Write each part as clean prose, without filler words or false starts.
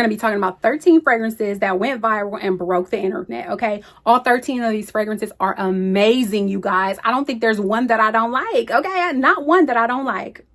Going to be talking about 13 fragrances that went viral and broke the internet. Okay, all 13 of these fragrances are amazing, you guys. I don't think there's one that I don't like. Okay, not one that I don't like.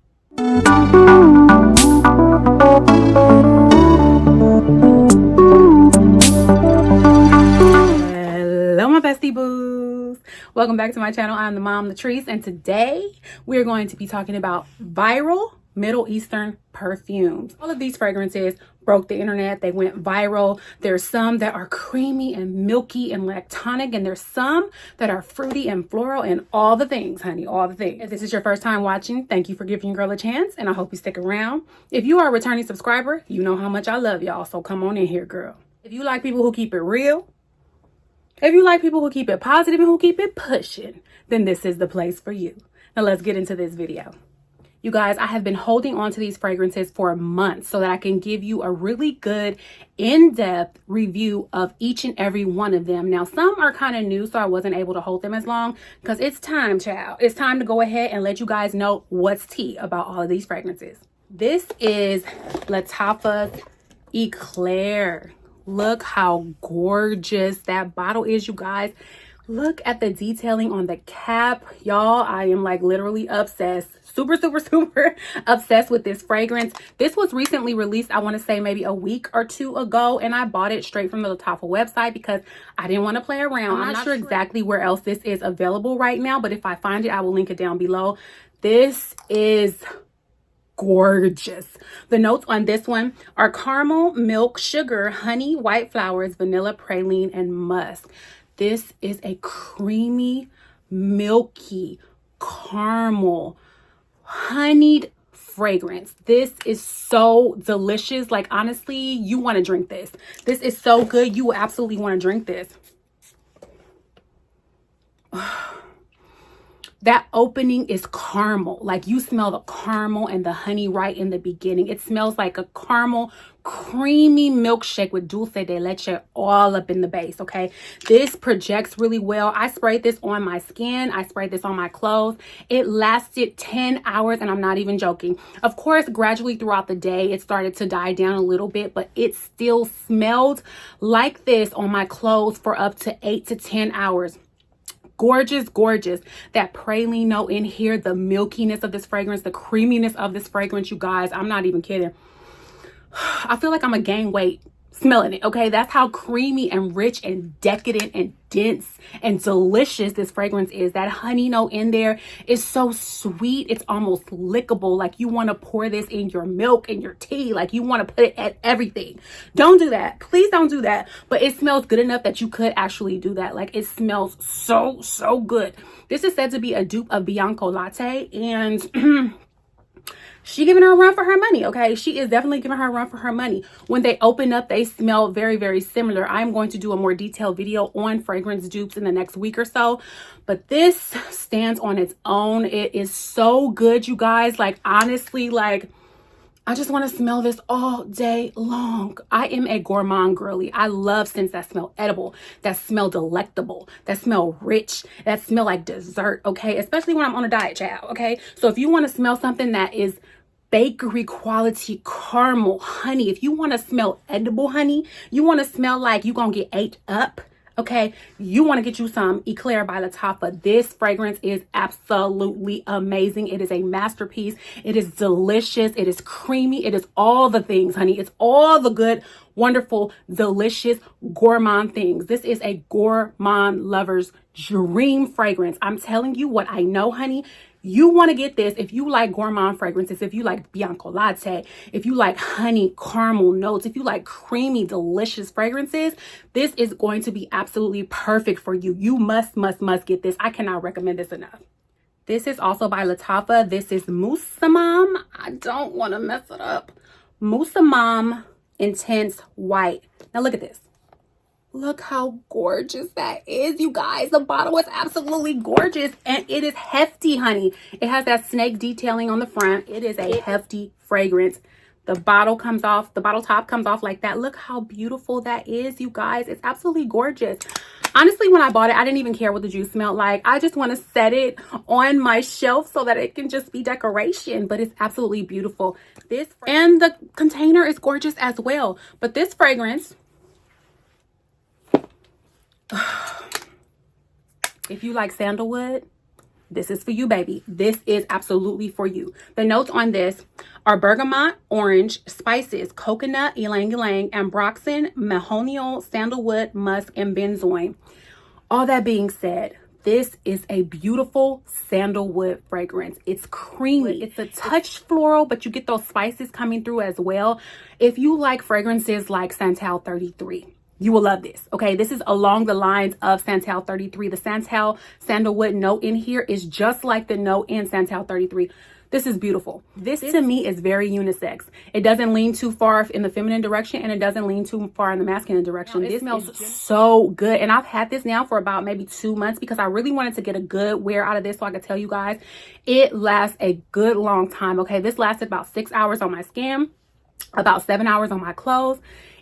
Hello my bestie boos, welcome back to my channel. I'm the mom Latrice, and today we're going to be talking about viral Middle Eastern perfumes. All of these fragrances broke the internet. They went viral. There's some that are creamy and milky and lactonic, and there's some that are fruity and floral and all the things, honey, all the things. If this is your first time watching, thank you for giving your girl a chance, and I hope you stick around. If you are a returning subscriber, you know how much I love y'all, so come on in here, girl. If you like people who keep it real, if you like people who keep it positive and who keep it pushing, then this is the place for you. Now let's get into this video. You guys, I have been holding on to these fragrances for months so that I can give you a really good in-depth review of each and every one of them. Now, some are kind of new, so I wasn't able to hold them as long because it's time, child. It's time to go ahead and let you guys know what's tea about all of these fragrances. This is Lattafa's Eclaire. Look how gorgeous that bottle is, you guys. Look at the detailing on the cap. Y'all, I am like literally obsessed. Super obsessed with this fragrance. This was recently released, I want to say maybe a week or two ago, and I bought it straight from the Lattafa website because I didn't want to play around. I'm not sure exactly where else this is available right now, but if I find it, I will link it down below. This is gorgeous. The notes on this one are caramel, milk, sugar, honey, white flowers, vanilla, praline, and musk. This is a creamy, milky, caramel, honeyed fragrance. This is so delicious. Like, honestly, you want to drink this. This is so good. You will absolutely want to drink this. That opening is caramel. Like, you smell the caramel and the honey right in the beginning. It smells like a caramel creamy milkshake with dulce de leche all up in the base. Okay, this projects really well. I sprayed this on my skin. I sprayed this on my clothes. It lasted 10 hours, and I'm not even joking. Of course, gradually throughout the day, it started to die down a little bit, but it still smelled like this on my clothes for up to 8 to 10 hours. Gorgeous, gorgeous. That praline note in here, the milkiness of this fragrance, the creaminess of this fragrance, you guys, I'm not even kidding. I feel like I'm gonna gain weight smelling it. Okay, that's how creamy and rich and decadent and dense and delicious this fragrance is. That honey note in there is so sweet, it's almost lickable. Like, you want to pour this in your milk and your tea. Like, you want to put it at everything. Don't do that, please don't do that. But it smells good enough that you could actually do that. Like, it smells so good. This is said to be a dupe of Bianco Latte, and she giving her a run for her money. Okay, she is definitely giving her a run for her money. When they open up, they smell very similar. I'm going to do a more detailed video on fragrance dupes in the next week or so, but this stands on its own. It is so good, you guys. Like, honestly, like, I just want to smell this all day long. I am a gourmand girly. I love scents that smell edible, that smell delectable, that smell rich, that smell like dessert. Okay, especially when I'm on a diet, child. Okay, so if you want to smell something that is bakery quality caramel honey, if you want to smell edible honey, you want to smell like you're gonna get ate up, okay, you want to get you some Eclaire by Lattafa. This fragrance is absolutely amazing. It is a masterpiece. It is delicious. It is creamy. It is all the things, honey. It's all the good, wonderful, delicious gourmand things. This is a gourmand lover's dream fragrance. I'm telling you what I know, honey. You want to get this if you like gourmand fragrances, if you like Bianco Latte, if you like honey caramel notes, if you like creamy, delicious fragrances, this is going to be absolutely perfect for you. You must get this. I cannot recommend this enough. This is also by Lattafa. This is Musamam. I don't want to mess it up. Musamam Intense White. Now look at this. Look how gorgeous that is, you guys. The bottle is absolutely gorgeous, and it is hefty, honey. It has that snake detailing on the front. It is a hefty fragrance. The bottle comes off, the bottle top comes off like that. Look how beautiful that is, you guys. It's absolutely gorgeous. Honestly, when I bought it, I didn't even care what the juice smelled like. I just want to set it on my shelf so that it can just be decoration, but it's absolutely beautiful. And the container is gorgeous as well. But this fragrance, if you like sandalwood, this is for you, baby. This is absolutely for you. The notes on this are bergamot, orange, spices, coconut, ylang ylang, ambroxan, mahonial, sandalwood, musk, and benzoin. All that being said, this is a beautiful sandalwood fragrance. It's creamy. It's a touch floral, but you get those spices coming through as well. If you like fragrances like Santal 33, you will love this. Okay, this is along the lines of Santal 33. The Santal sandalwood note in here is just like the note in Santal 33. This is beautiful. This to me is very unisex. It doesn't lean too far in the feminine direction, and it doesn't lean too far in the masculine direction. This smells so good, and I've had this now for about maybe 2 months because I really wanted to get a good wear out of this so I could tell you guys it lasts a good long time. Okay, this lasted about 6 hours on my skin, about 7 hours on my clothes.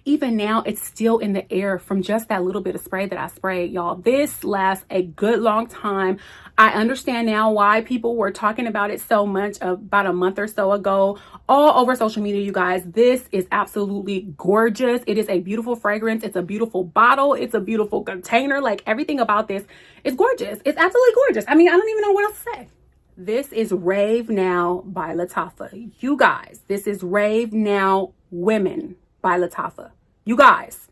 Even now, it's still in the air from just that little bit of spray that I sprayed, y'all. This lasts a good long time. I understand now why people were talking about it so much about a month or so ago all over social media, you guys. This is absolutely gorgeous. It is a beautiful fragrance. It's a beautiful bottle. It's a beautiful container. Like, everything about this is gorgeous. It's absolutely gorgeous. I mean, I don't even know what else to say. This is Rave Now by Lattafa. You guys, this is Rave Now Women by Lattafa. You guys,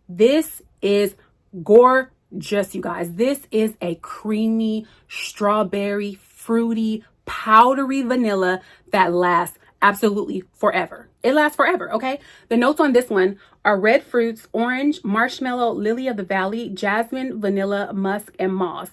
this is gorgeous, you guys. This is a creamy, strawberry, fruity, powdery vanilla that lasts absolutely forever. It lasts forever, okay? The notes on this one are red fruits, orange, marshmallow, lily of the valley, jasmine, vanilla, musk, and moss.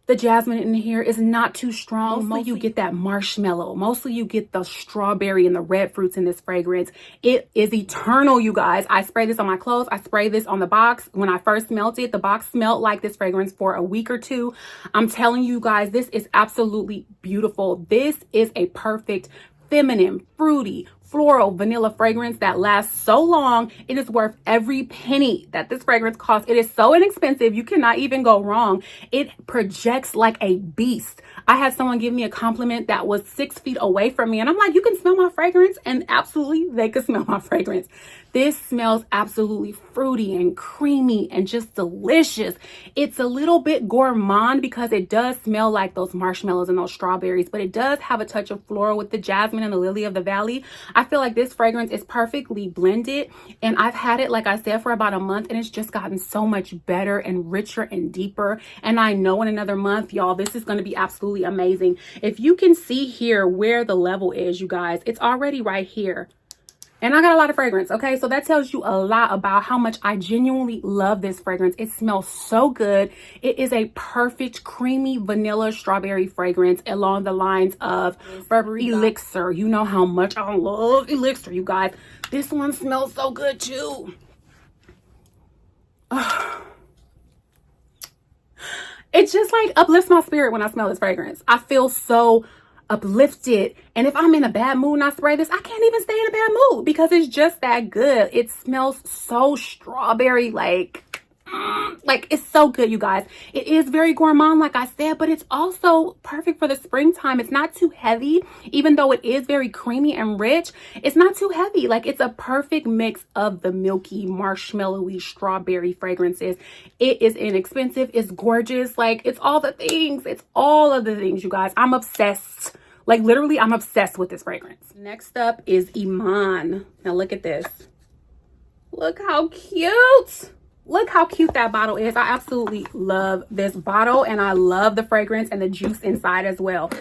The jasmine in here is not too strong. Mostly you get that marshmallow. Mostly you get the strawberry and the red fruits in this fragrance. It is eternal, you guys. I spray this on my clothes. I spray this on the box. When I first smelled it, the box smelled like this fragrance for a week or two. I'm telling you guys, this is absolutely beautiful. This is a perfect feminine, fruity, floral vanilla fragrance that lasts so long. It is worth every penny that this fragrance costs. It is so inexpensive. You cannot even go wrong. It projects like a beast. I had someone give me a compliment that was 6 feet away from me, and I'm like, you can smell my fragrance? And absolutely, they could smell my fragrance. This smells absolutely fruity and creamy and just delicious. It's a little bit gourmand because it does smell like those marshmallows and those strawberries, but it does have a touch of floral with the jasmine and the lily of the valley. I feel like this fragrance is perfectly blended, and I've had it, like I said, for about a month, and it's just gotten so much better and richer and deeper. And I know in another month, y'all, this is going to be absolutely amazing. If you can see here where the level is, you guys, it's already right here. And I got a lot of fragrance, okay? So that tells you a lot about how much I genuinely love this fragrance. It smells so good. It is a perfect creamy vanilla strawberry fragrance along the lines of Elixir. You know how much I love Elixir, you guys. This one smells so good too. It just like uplifts my spirit when I smell this fragrance. I feel so uplifted, and if I'm in a bad mood and I spray this, I can't even stay in a bad mood because it's just that good. It smells so strawberry, like it's so good, you guys. It is very gourmand, like I said, but it's also perfect for the springtime. It's not too heavy, even though it is very creamy and rich. It's not too heavy. Like, it's a perfect mix of the milky, marshmallowy, strawberry fragrances. It is inexpensive. It's gorgeous. Like, it's all the things. It's all of the things, you guys. I'm obsessed. Like, literally, I'm obsessed with this fragrance. Next up is Emaan. Now, look at this. Look how cute. Look how cute that bottle is. I absolutely love this bottle, and I love the fragrance and the juice inside as well.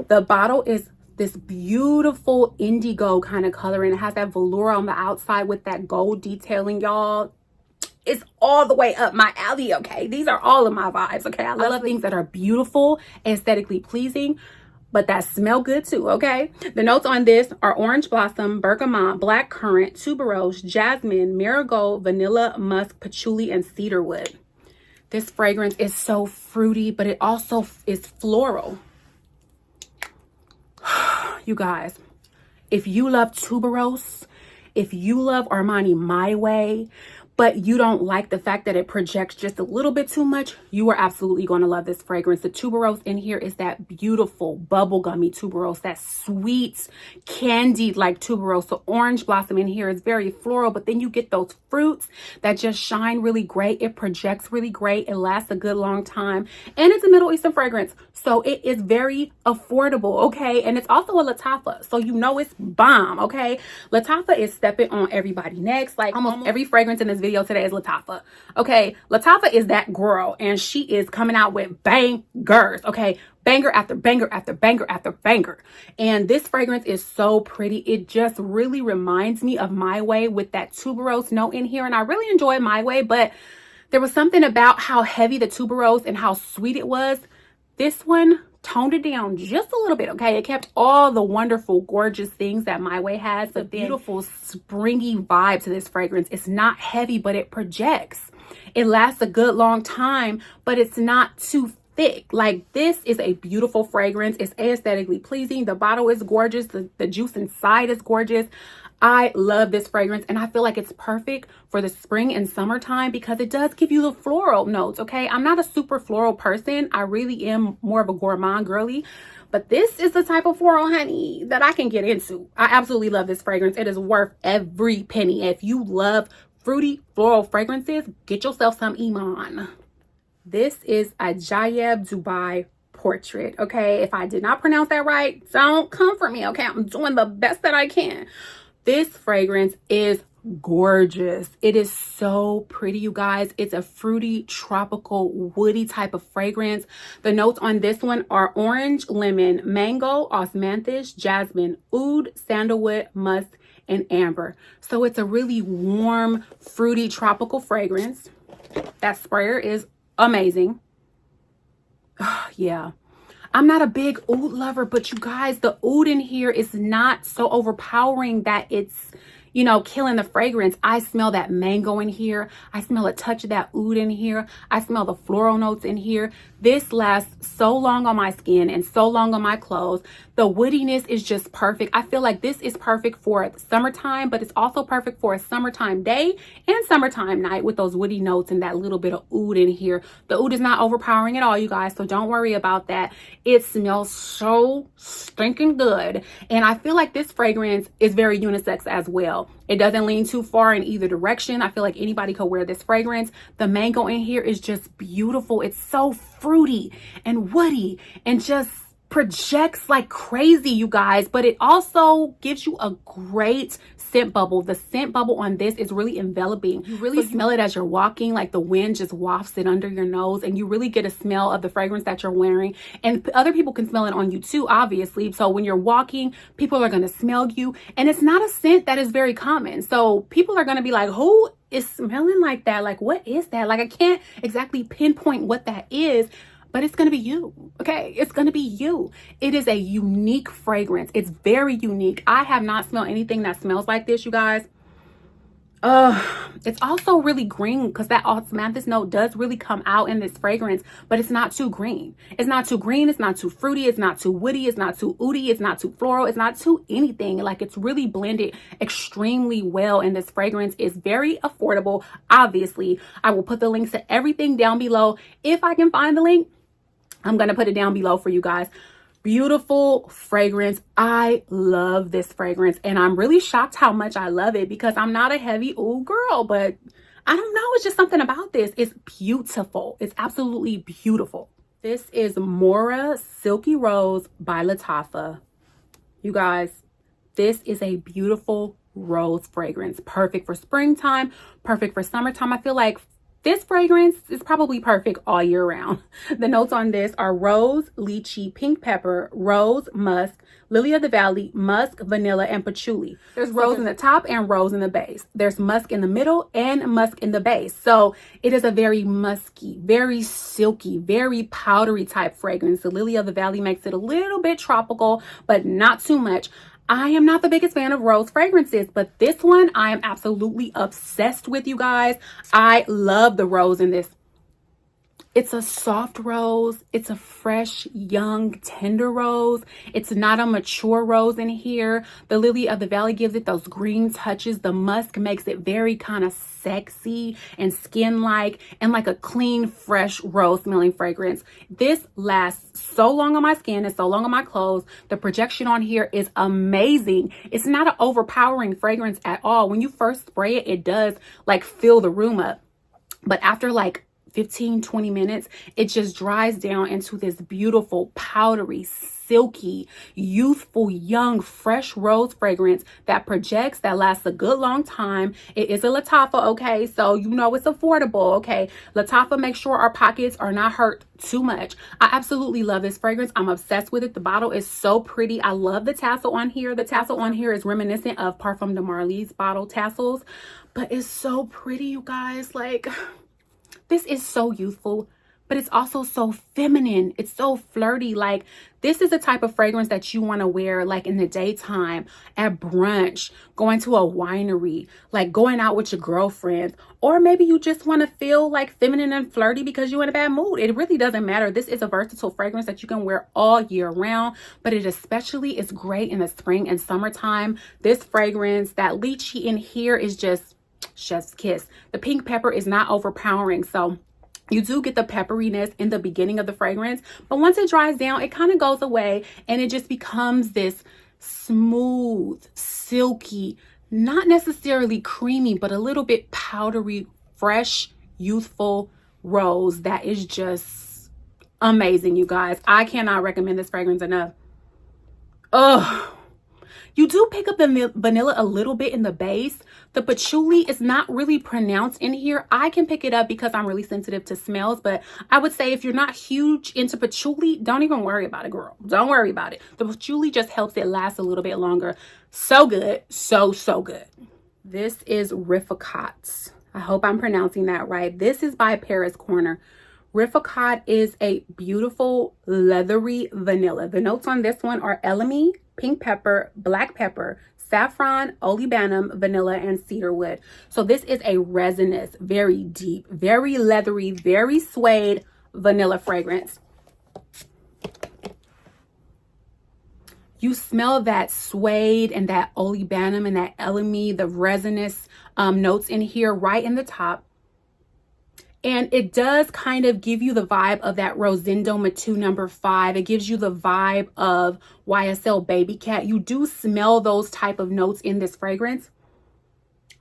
The bottle is this beautiful indigo kind of color, and it has that velour on the outside with that gold detailing, y'all. It's all the way up my alley, okay? These are all of my vibes, okay? I love things that are beautiful, aesthetically pleasing, but that smell good too, okay? The notes on this are orange blossom, bergamot, black currant, tuberose, jasmine, marigold, vanilla, musk, patchouli, and cedarwood. This fragrance is so fruity, but it also is floral. You guys, If you love tuberose, if you love Armani My Way, but you don't like the fact that it projects just a little bit too much, you are absolutely going to love this fragrance. The tuberose in here is that beautiful bubblegummy tuberose, that sweet candied like tuberose. The orange blossom in here is very floral, but then you get those fruits that just shine really great. It projects really great. It lasts a good long time, and it's a Middle Eastern fragrance, so it is very affordable, okay? And it's also a lattafa, so you know it's bomb, okay? Lattafa is stepping on everybody next. Like almost every fragrance in this video today is lattafa, okay? Lattafa is that girl, and she is coming out with bangers, okay? Banger after banger after banger after banger. And this fragrance is so pretty. It just really reminds me of My Way with that tuberose note in here, and I really enjoy My Way, but there was something about how heavy the tuberose and how sweet it was. This one toned it down just a little bit, okay? It kept all the wonderful, gorgeous things that My Way has, but the beautiful springy vibe to this fragrance. It's not heavy, but it projects. It lasts a good long time, but it's not too thick. Like, this is a beautiful fragrance. It's aesthetically pleasing. The bottle is gorgeous. The juice inside is gorgeous. I love this fragrance, and I feel like it's perfect for the spring and summertime because it does give you the floral notes, okay? I'm not a super floral person. I really am more of a gourmand girly, but this is the type of floral honey that I can get into. I absolutely love this fragrance. It is worth every penny. If you love fruity floral fragrances, get yourself some Emaan. This is Ajayeb Dubai Portrait, okay? If I did not pronounce that right, don't come for me, okay? I'm doing the best that I can. This fragrance is gorgeous. It is so pretty, you guys. It's a fruity, tropical, woody type of fragrance. The notes on this one are orange, lemon, mango, osmanthus, jasmine, oud, sandalwood, musk, and amber. So it's a really warm, fruity, tropical fragrance. That sprayer is amazing. Yeah. I'm not a big oud lover, but you guys, the oud in here is not so overpowering that it's, you know, killing the fragrance. I smell that mango in here. I smell a touch of that oud in here. I smell the floral notes in here. This lasts so long on my skin and so long on my clothes. The woodiness is just perfect. I feel like this is perfect for summertime, but it's also perfect for a summertime day and summertime night with those woody notes and that little bit of oud in here. The oud is not overpowering at all, you guys, so don't worry about that. It smells so stinking good. And I feel like this fragrance is very unisex as well. It doesn't lean too far in either direction. I feel like anybody could wear this fragrance. The mango in here is just beautiful. It's so fruity and woody and just projects like crazy, you guys, but it also gives you a great scent bubble. The scent bubble on this is really enveloping. You really smell it as you're walking, like the wind just wafts it under your nose, and you really get a smell of the fragrance that you're wearing. And other people can smell it on you too, obviously. So when you're walking, people are going to smell you, and it's not a scent that is very common. So people are going to be like, who is smelling like that? Like, what is that? Like, I can't exactly pinpoint what that is, but it's going to be you, okay? It's going to be you. It is a unique fragrance. It's very unique. I have not smelled anything that smells like this, you guys. It's also really green because that osmanthus note does really come out in this fragrance, but it's not too green. It's not too green. It's not too fruity. It's not too woody. It's not too oudy. It's not too floral. It's not too anything. Like, it's really blended extremely well, and this fragrance is very affordable. Obviously, I will put the links to everything down below. If I can find the link, I'm going to put it down below for you guys. Beautiful fragrance. I love this fragrance, and I'm really shocked how much I love it because I'm not a heavy oud girl, but I don't know. It's just something about this. It's beautiful. It's absolutely beautiful. This is Mohra Silky Rose by Lattafa. You guys, this is a beautiful rose fragrance. Perfect for springtime, perfect for summertime. I feel like this fragrance is probably perfect all year round. The notes on this are rose, lychee, pink pepper, rose, musk, lily of the valley, musk, vanilla, and patchouli. There's rose in the top and rose in the base. There's musk in the middle and musk in the base. So it is a very musky, very silky, very powdery type fragrance. The lily of the valley makes it a little bit tropical, but not too much. I am not the biggest fan of rose fragrances, but this one I am absolutely obsessed with, you guys. I love the rose in this. It's a soft rose. It's a fresh, young, tender rose. It's not a mature rose in here. The lily of the valley gives it those green touches. The musk makes it very kind of sexy and skin-like and like a clean, fresh rose smelling fragrance. This lasts so long on my skin and so long on my clothes. The projection on here is amazing. It's not an overpowering fragrance at all. When you first spray it, it does like fill the room up. But after like 15-20 minutes, it just dries down into this beautiful, powdery, silky, youthful, young, fresh rose fragrance that projects, that lasts a good long time. It is a lattafa, okay? So you know it's affordable, okay? Lattafa makes sure our pockets are not hurt too much. I absolutely love this fragrance. I'm obsessed with it. The bottle is so pretty. I love the tassel on here. The tassel on here is reminiscent of Parfum de Marly's bottle tassels, but it's so pretty, you guys. Like, this is so youthful, but it's also so feminine. It's so flirty. Like, this is the type of fragrance that you want to wear like in the daytime, at brunch, going to a winery, like going out with your girlfriend, or maybe you just want to feel like feminine and flirty because you're in a bad mood. It really doesn't matter. This is a versatile fragrance that you can wear all year round, but it especially is great in the spring and summertime. This fragrance, that lychee in here is just chef's kiss. The pink pepper is not overpowering, so you do get the pepperiness in the beginning of the fragrance, but once it dries down, it kind of goes away and it just becomes this smooth, silky, not necessarily creamy, but a little bit powdery, fresh, youthful rose that is just amazing, you guys. I cannot recommend this fragrance enough. Oh, you do pick up the vanilla a little bit in the base. The patchouli is not really pronounced in here. I can pick it up because I'm really sensitive to smells, but I would say if you're not huge into patchouli, don't even worry about it, girl. Don't worry about it. The patchouli just helps it last a little bit longer. So good. So good. This is Rifaqaat. I hope I'm pronouncing that right. This is by Paris Corner. Rifaqaat is a beautiful leathery vanilla. The notes on this one are elemi, pink pepper, black pepper, saffron, olibanum, vanilla, and cedarwood. So this is a resinous, very deep, very leathery, very suede vanilla fragrance. You smell that suede and that olibanum and that elemi, the resinous notes in here right in the top. And it does kind of give you the vibe of that Rosendo Matu number 5. It gives you the vibe of YSL Baby Cat. You do smell those type of notes in this fragrance,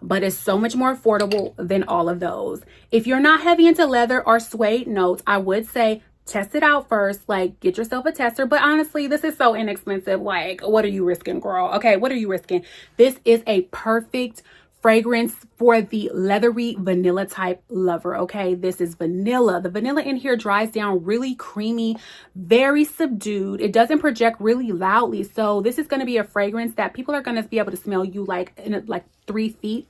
but it's so much more affordable than all of those. If you're not heavy into leather or suede notes, I would say test it out first. Like, get yourself a tester. But honestly, this is so inexpensive. Like, what are you risking, girl? Okay, what are you risking? This is a perfect fragrance for the leathery vanilla type lover. Okay, this is vanilla. The vanilla in here dries down really creamy, very subdued. It doesn't project really loudly, so this is going to be a fragrance that people are going to be able to smell you like in like 3 feet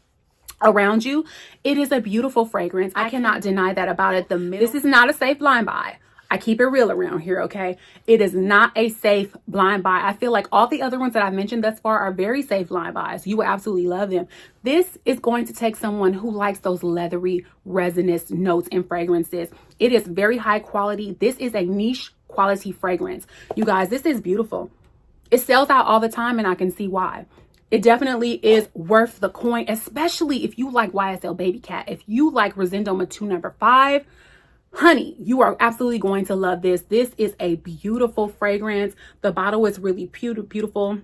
around you. It is a beautiful fragrance. I cannot deny that about it. This is not a safe blind buy. I keep it real around here, okay? It is not a safe blind buy. I feel like all the other ones that I've mentioned thus far are very safe blind buys. You will absolutely love them. This is going to take someone who likes those leathery, resinous notes and fragrances. It is very high quality. This is a niche quality fragrance. You guys, this is beautiful. It sells out all the time, and I can see why. It definitely is worth the coin, especially if you like YSL Baby Cat. If you like Rosendo Matu number 5, honey, you are absolutely going to love this. This is a beautiful fragrance. The bottle is really beautiful.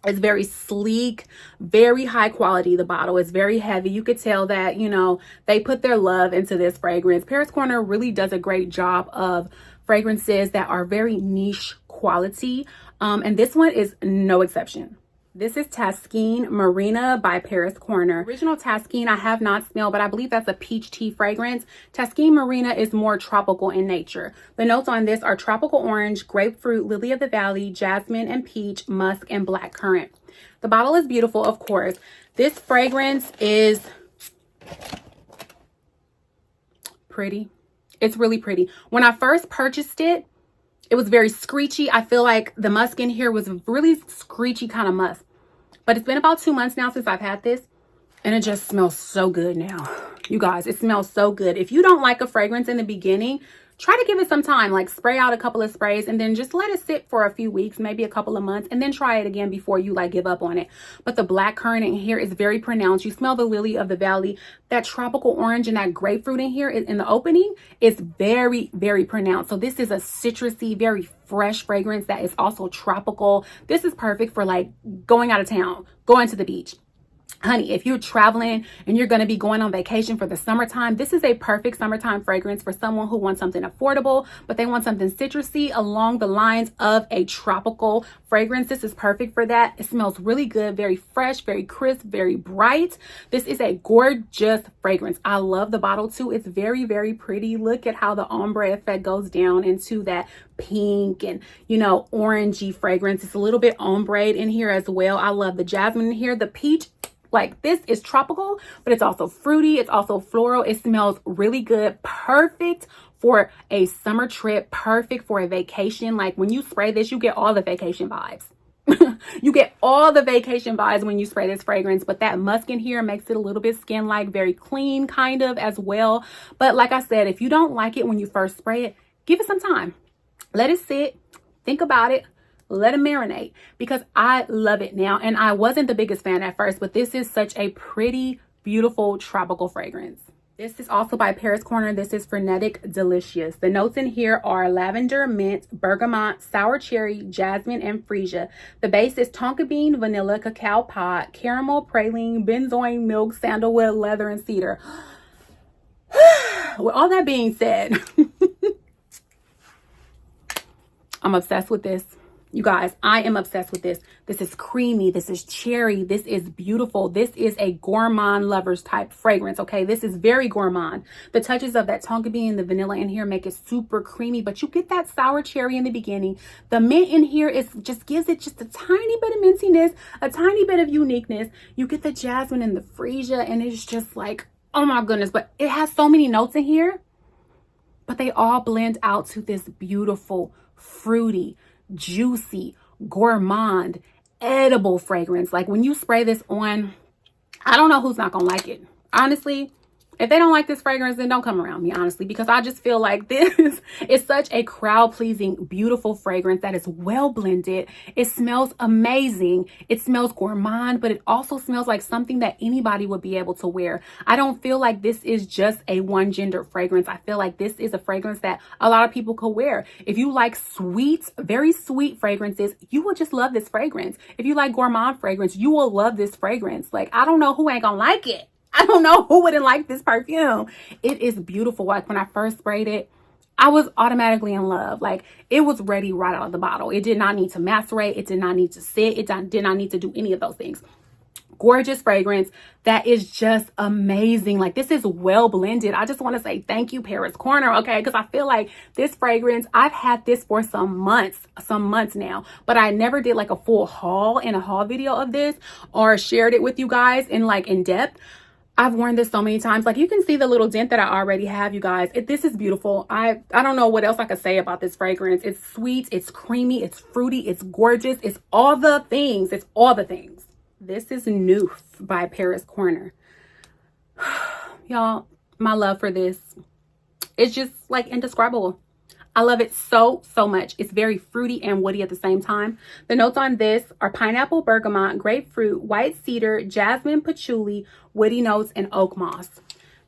It's very sleek, very high quality. The bottle is very heavy. You could tell that, you know, they put their love into this fragrance. Paris Corner really does a great job of fragrances that are very niche quality. And this one is no exception. This is Taskeen Marina by Paris Corner. Original Taskeen I have not smelled, but I believe that's a peach tea fragrance. Taskeen Marina is more tropical in nature. The notes on this are tropical orange, grapefruit, lily of the valley, jasmine and peach, musk, and black currant. The bottle is beautiful, of course. This fragrance is pretty. It's really pretty. When I first purchased it, it was very screechy. I feel like the musk in here was really screechy kind of musk. But it's been about 2 months now since I've had this, and it just smells so good now. You guys, it smells so good. If you don't like a fragrance in the beginning, try to give it some time, like spray out a couple of sprays and then just let it sit for a few weeks, maybe a couple of months, and then try it again before you like give up on it. But the black currant in here is very pronounced. You smell the lily of the valley. That tropical orange and that grapefruit in here in the opening is very, very pronounced. So this is a citrusy, very fresh fragrance that is also tropical. This is perfect for like going out of town, going to the beach. Honey, if you're traveling and you're going to be going on vacation for the summertime, this is a perfect summertime fragrance for someone who wants something affordable, but they want something citrusy along the lines of a tropical fragrance. This is perfect for that. It smells really good, very fresh, very crisp, very bright. This is a gorgeous fragrance. I love the bottle too. It's very, very pretty. Look at how the ombre effect goes down into that pink and, you know, orangey fragrance. It's a little bit ombre in here as well. I love the jasmine in here. The peach, like this is tropical, but it's also fruity. It's also floral. It smells really good. Perfect for a summer trip. Perfect for a vacation. Like when you spray this, you get all the vacation vibes. You get all the vacation vibes when you spray this fragrance, but that musk in here makes it a little bit skin-like, very clean kind of as well. But like I said, if you don't like it when you first spray it, give it some time. Let it sit. Think about it. Let it marinate, because I love it now. And I wasn't the biggest fan at first, but this is such a pretty, beautiful tropical fragrance. This is also by Paris Corner. This is Frenetic Deliciuse. The notes in here are lavender, mint, bergamot, sour cherry, jasmine, and freesia. The base is tonka bean, vanilla, cacao pod, caramel, praline, benzoin, milk, sandalwood, leather, and cedar. With all that being said, I'm obsessed with this. You guys, I am obsessed with this. This is creamy. This is cherry. This is beautiful. This is a gourmand lovers type fragrance, okay? This is very gourmand. The touches of that tonka bean and the vanilla in here make it super creamy, but you get that sour cherry in the beginning. The mint in here just gives it just a tiny bit of mintiness, a tiny bit of uniqueness. You get the jasmine and the freesia, and it's just like, oh my goodness. But it has so many notes in here, but they all blend out to this beautiful, fruity, juicy, gourmand, edible fragrance. Like when you spray this on, I don't know who's not gonna like it. Honestly, if they don't like this fragrance, then don't come around me, honestly, because I just feel like this is such a crowd-pleasing, beautiful fragrance that is well blended. It smells amazing. It smells gourmand, but it also smells like something that anybody would be able to wear. I don't feel like this is just a one-gender fragrance. I feel like this is a fragrance that a lot of people could wear. If you like sweet, very sweet fragrances, you will just love this fragrance. If you like gourmand fragrance, you will love this fragrance. Like, I don't know who ain't gonna like it. I don't know who wouldn't like this perfume. It is beautiful. Like when I first sprayed it, I was automatically in love. Like it was ready right out of the bottle. It did not need to macerate. It did not need to sit. It did not need to do any of those things. Gorgeous fragrance that is just amazing. Like this is well blended. I just want to say thank you, Paris Corner, okay? Because I feel like this fragrance, I've had this for some months now, but I never did like a full haul in a haul video of this or shared it with you guys in depth. I've worn this so many times. Like you can see the little dent that I already have, you guys. This is beautiful. I don't know what else I could say about this fragrance. It's sweet, it's creamy, it's fruity, it's gorgeous. It's all the things. It's all the things. This is Nouf by Paris Corner. Y'all, my love for this, it's just like indescribable. I love it so, so much. It's very fruity and woody at the same time. The notes on this are pineapple, bergamot, grapefruit, white cedar, jasmine, patchouli, woody notes, and oak moss.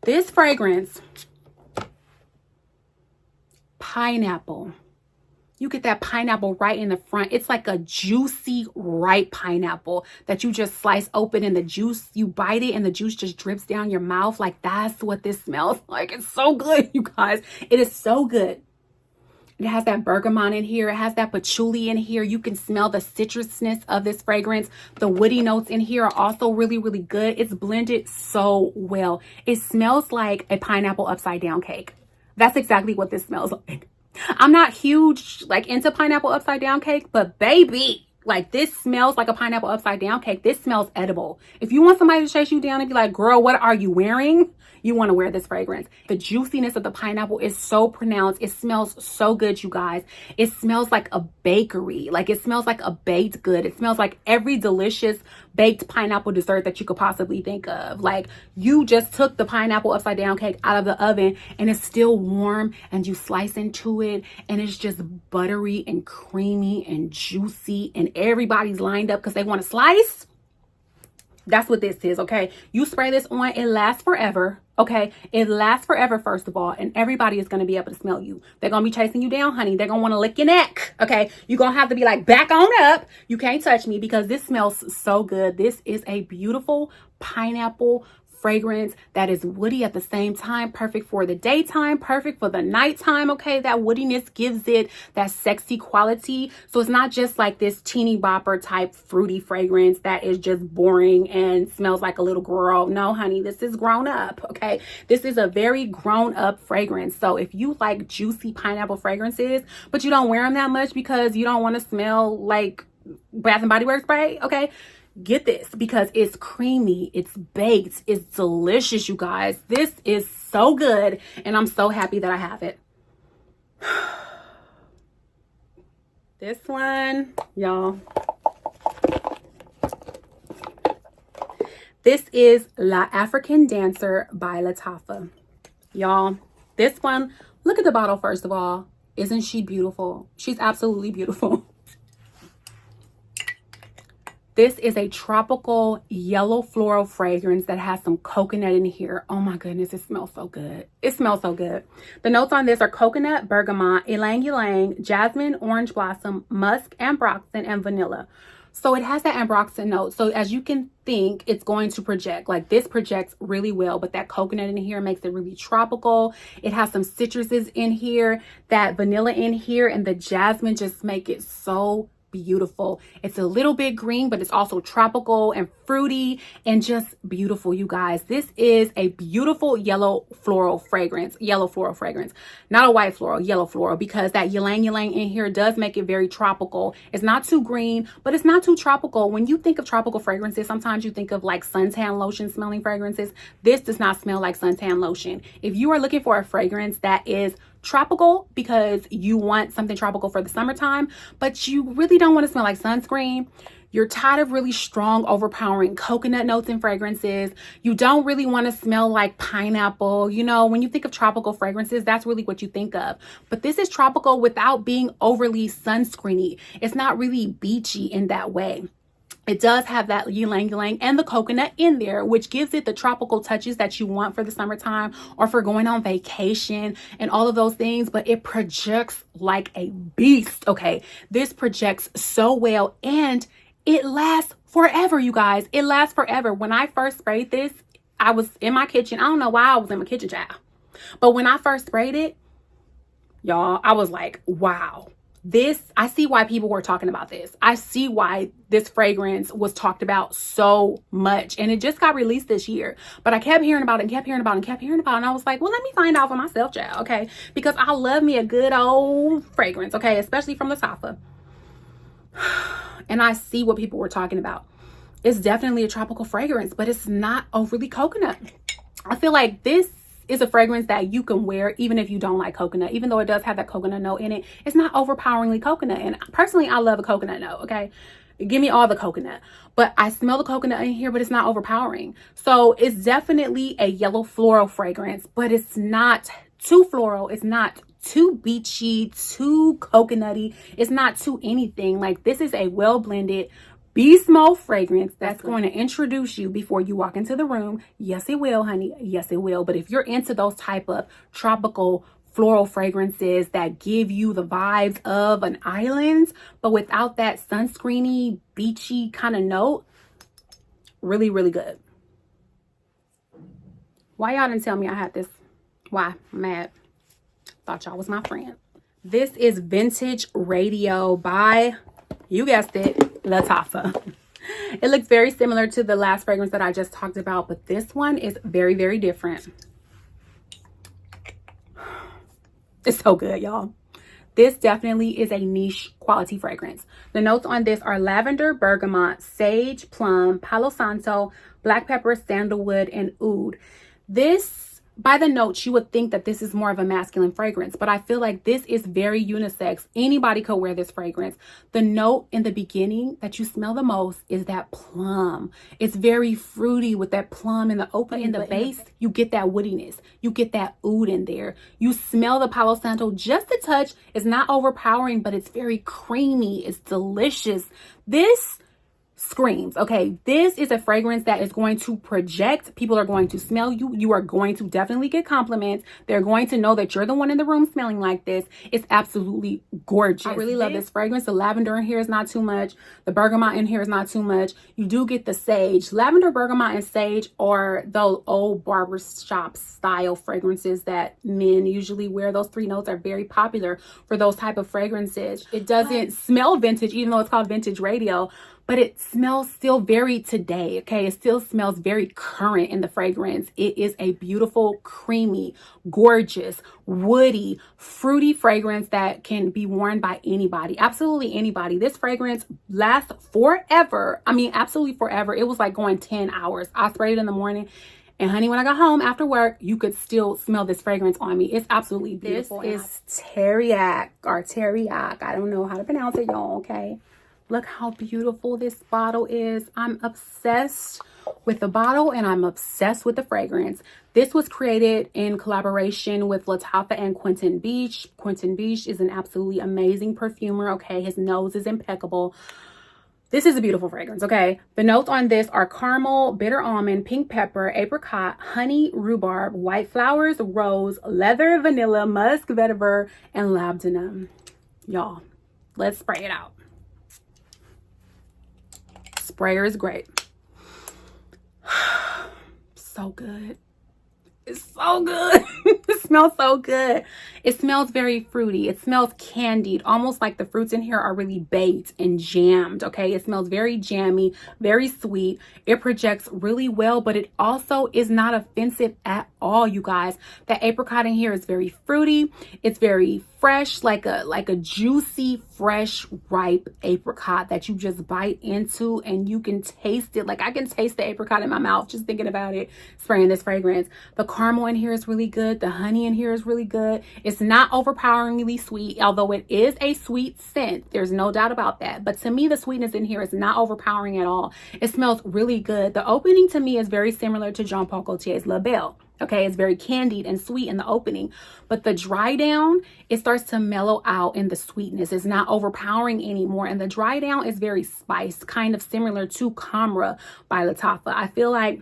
This fragrance, pineapple. You get that pineapple right in the front. It's like a juicy, ripe pineapple that you just slice open and the juice, you bite it and the juice just drips down your mouth. Like that's what this smells like. It's so good, you guys. It is so good. It has that bergamot in here. It has that patchouli in here. You can smell the citrusness of this fragrance. The woody notes in here are also really, really good. It's blended so well. It smells like a pineapple upside down cake. That's exactly what this smells like. I'm not huge like into pineapple upside down cake, but baby, like this smells like a pineapple upside down cake. This smells edible. If you want somebody to chase you down and be like, girl, what are you wearing? You want to wear this fragrance. The juiciness of the pineapple is so pronounced. It smells so good, you guys. It smells like a bakery. Like it smells like a baked good. It smells like every delicious baked pineapple dessert that you could possibly think of. Like, you just took the pineapple upside down cake out of the oven and it's still warm, and you slice into it and it's just buttery and creamy and juicy, and everybody's lined up because they want to slice. That's what this is, okay? You spray this on, it lasts forever, okay? It lasts forever, first of all, and everybody is going to be able to smell you. They're going to be chasing you down, honey. They're going to want to lick your neck, okay? You're going to have to be like, back on up. You can't touch me, because this smells so good. This is a beautiful pineapple fragrance that is woody at the same time, perfect for the daytime, perfect for the nighttime, okay? That woodiness gives it that sexy quality. So it's not just like this teeny bopper type fruity fragrance that is just boring and smells like a little girl. No, honey, this is grown up, okay? This is a very grown up fragrance. So if you like juicy pineapple fragrances, but you don't wear them that much because you don't want to smell like Bath and Body Works spray, okay? Get this, because it's creamy, it's baked, it's delicious, you guys. This is so good, and I'm so happy that I have it. This one, y'all. This is La African Dancer by Lattafa. Y'all, this one, look at the bottle first of all. Isn't she beautiful? She's absolutely beautiful. This is a tropical yellow floral fragrance that has some coconut in here. Oh my goodness, it smells so good. It smells so good. The notes on this are coconut, bergamot, ylang ylang, jasmine, orange blossom, musk, ambroxan, and vanilla. So it has that ambroxan note. So as you can think, it's going to project. Like, this projects really well, but that coconut in here makes it really tropical. It has some citruses in here, that vanilla in here, and the jasmine just make it so beautiful. It's a little bit green, but it's also tropical and fruity and just beautiful, you guys. This is a beautiful yellow floral fragrance. Not a white floral, yellow floral, because that ylang ylang in here does make it very tropical. It's not too green, but it's not too tropical. When you think of tropical fragrances, sometimes you think of like suntan lotion smelling fragrances. This does not smell like suntan lotion. If you are looking for a fragrance that is tropical because you want something tropical for the summertime, but you really don't want to smell like sunscreen, you're tired of really strong, overpowering coconut notes and fragrances, you don't really want to smell like pineapple, you know, when you think of tropical fragrances, that's really what you think of. But this is tropical without being overly sunscreeny. It's not really beachy in that way. It does have that ylang ylang and the coconut in there, which gives it the tropical touches that you want for the summertime or for going on vacation and all of those things. But it projects like a beast, okay? This projects so well, and it lasts forever, you guys. It lasts forever. When I first sprayed this, I was in my kitchen. I don't know why I was in my kitchen, child. But when I first sprayed it, y'all, I was like, wow. This, I see why people were talking about this. I see why this fragrance was talked about so much. And it just got released this year. But I kept hearing about it and kept hearing about it and kept hearing about it. And I was like, well, let me find out for myself, child, okay? Because I love me a good old fragrance, okay? Especially from Lattafa. And I see what people were talking about. It's definitely a tropical fragrance, but it's not overly coconut. I feel like this is a fragrance that you can wear even if you don't like coconut. Even though it does have that coconut note in it, it's not overpoweringly coconut. And personally, I love a coconut note, okay? Give me all the coconut. But I smell the coconut in here, but it's not overpowering. So it's definitely a yellow floral fragrance, but it's not too floral. It's not too beachy, too coconutty. It's not too anything. Like, this is a well-blended beast mode fragrance that's going to introduce you before you walk into the room. Yes, it will, honey. Yes, it will. But if you're into those type of tropical floral fragrances that give you the vibes of an island, but without that sunscreeny, beachy kind of note, really, really good. Why y'all didn't tell me I had this? Why? I'm mad. Thought y'all was my friend. This is Vintage Radio by, you guessed it, Lattafa. It looks very similar to the last fragrance that I just talked about, but this one is very, very different. It's so good, y'all. This definitely is a niche quality fragrance. The notes on this are lavender, bergamot, sage, plum, palo santo, black pepper, sandalwood, and oud. This by the notes, you would think that this is more of a masculine fragrance, but I feel like this is very unisex. Anybody could wear this fragrance. The note in the beginning that you smell the most is that plum. It's very fruity with that plum in the open. In the base, you get that woodiness. You get that oud in there. You smell the Palo Santo just a touch. It's not overpowering, but it's very creamy. It's delicious. This screams. Okay, this is a fragrance that is going to project. People are going to smell you. You are going to definitely get compliments. They're going to know that you're the one in the room smelling like this. It's absolutely gorgeous. I really love this fragrance. The lavender in here is not too much. The bergamot in here is not too much. You do get the sage. Lavender, bergamot, and sage are those old barbershop style fragrances that men usually wear. Those three notes are very popular for those type of fragrances. It doesn't smell vintage, even though it's called vintage radio, but it smells still very today, okay? It still smells very current in the fragrance. It is a beautiful, creamy, gorgeous, woody, fruity fragrance that can be worn by anybody, absolutely anybody. This fragrance lasts forever. I mean, absolutely forever. It was like going 10 hours. I sprayed it in the morning. And honey, when I got home after work, you could still smell this fragrance on me. It's absolutely beautiful. This is Teriaq or Teriaq. I don't know how to pronounce it, y'all, okay? Look how beautiful this bottle is. I'm obsessed with the bottle and I'm obsessed with the fragrance. This was created in collaboration with Lattafa and Quentin Beach. Quentin Beach is an absolutely amazing perfumer, okay? His nose is impeccable. This is a beautiful fragrance, okay? The notes on this are caramel, bitter almond, pink pepper, apricot, honey, rhubarb, white flowers, rose, leather, vanilla, musk, vetiver, and labdanum. Y'all, let's spray it out. Sprayer is great. So good. It's so good. It smells so good. It smells very fruity. It smells candied, almost like the fruits in here are really baked and jammed, okay? It smells very jammy, very sweet. It projects really well, but it also is not offensive at all, you guys. The apricot in here is very fruity. It's very fresh, like a juicy, fresh, ripe apricot that you just bite into and you can taste it. Like I can taste the apricot in my mouth just thinking about it, spraying this fragrance. The caramel in here is really good. The honey in here is really good. It's not overpoweringly sweet, although it is a sweet scent. There's no doubt about that. But to me, the sweetness in here is not overpowering at all. It smells really good. The opening to me is very similar to Jean Paul Gaultier's La Belle. Okay, it's very candied and sweet in the opening, but the dry down, it starts to mellow out in the sweetness. It's not overpowering anymore, and the dry down is very spiced, kind of similar to Camera by Lattafa. I feel like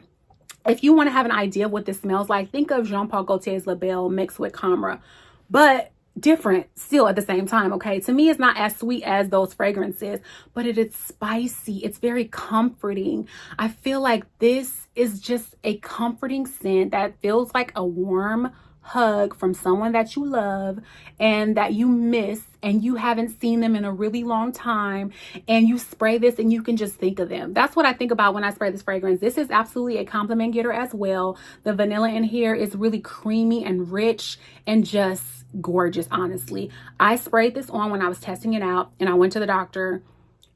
if you want to have an idea of what this smells like, think of Jean Paul Gaultier's La Belle mixed with Camera, but different still at the same time, okay? To me, it's not as sweet as those fragrances, but it is spicy. It's very comforting. I feel like this is just a comforting scent that feels like a warm hug from someone that you love and that you miss and you haven't seen them in a really long time, and you spray this and you can just think of them. That's what I think about when I spray this fragrance. This is absolutely a compliment getter as well. The vanilla in here is really creamy and rich and just gorgeous. Honestly, I sprayed this on when I was testing it out and I went to the doctor,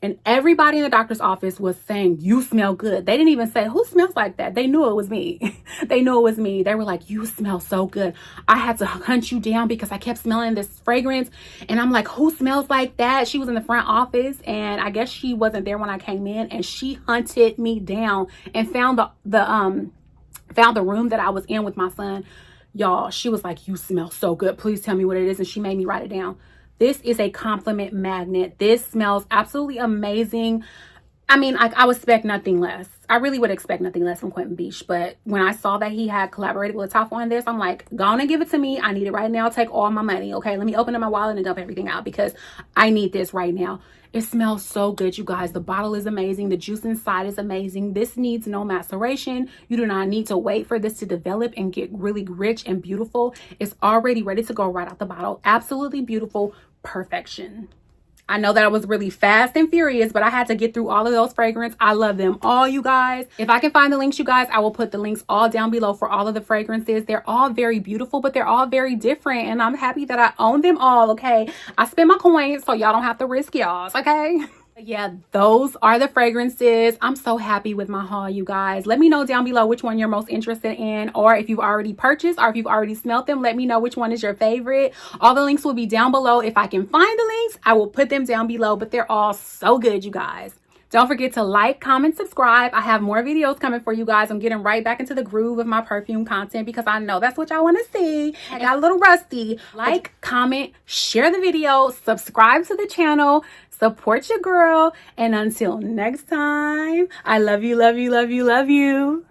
and everybody in the doctor's office was saying, you smell good. They didn't even say, who smells like that? They knew it was me. They knew it was me. They were like, you smell so good. I had to hunt you down because I kept smelling this fragrance. And I'm like, who smells like that? She was in the front office, and I guess she wasn't there when I came in, and she hunted me down and found the room that I was in with my son. Y'all, she was like, you smell so good. Please tell me what it is. And she made me write it down. This is a compliment magnet. This smells absolutely amazing. I mean, I would expect nothing less. I really would expect nothing less from Quentin Beach. But when I saw that he had collaborated with Lattafa on this, I'm like, go on and give it to me. I need it right now. Take all my money. Okay, let me open up my wallet and dump everything out because I need this right now. It smells so good, you guys. The bottle is amazing. The juice inside is amazing. This needs no maceration. You do not need to wait for this to develop and get really rich and beautiful. It's already ready to go right out the bottle. Absolutely beautiful. Perfection. I know that I was really fast and furious, but I had to get through all of those fragrances. I love them all, you guys. If I can find the links, you guys, I will put the links all down below for all of the fragrances. They're all very beautiful, but they're all very different, and I'm happy that I own them all, okay? I spend my coins, so y'all don't have to risk y'all's, okay? Yeah, those are the fragrances. I'm so happy with my haul, you guys. Let me know down below which one you're most interested in, or if you've already purchased or if you've already smelled them, let me know which one is your favorite. All the links will be down below. If I can find the links, I will put them down below, but they're all so good, you guys. Don't forget to like, comment, subscribe. I have more videos coming for you guys. I'm getting right back into the groove of my perfume content because I know that's what y'all want to see. I got a little rusty. Like, comment, share the video, subscribe to the channel, support your girl. And until next time, I love you, love you, love you, love you.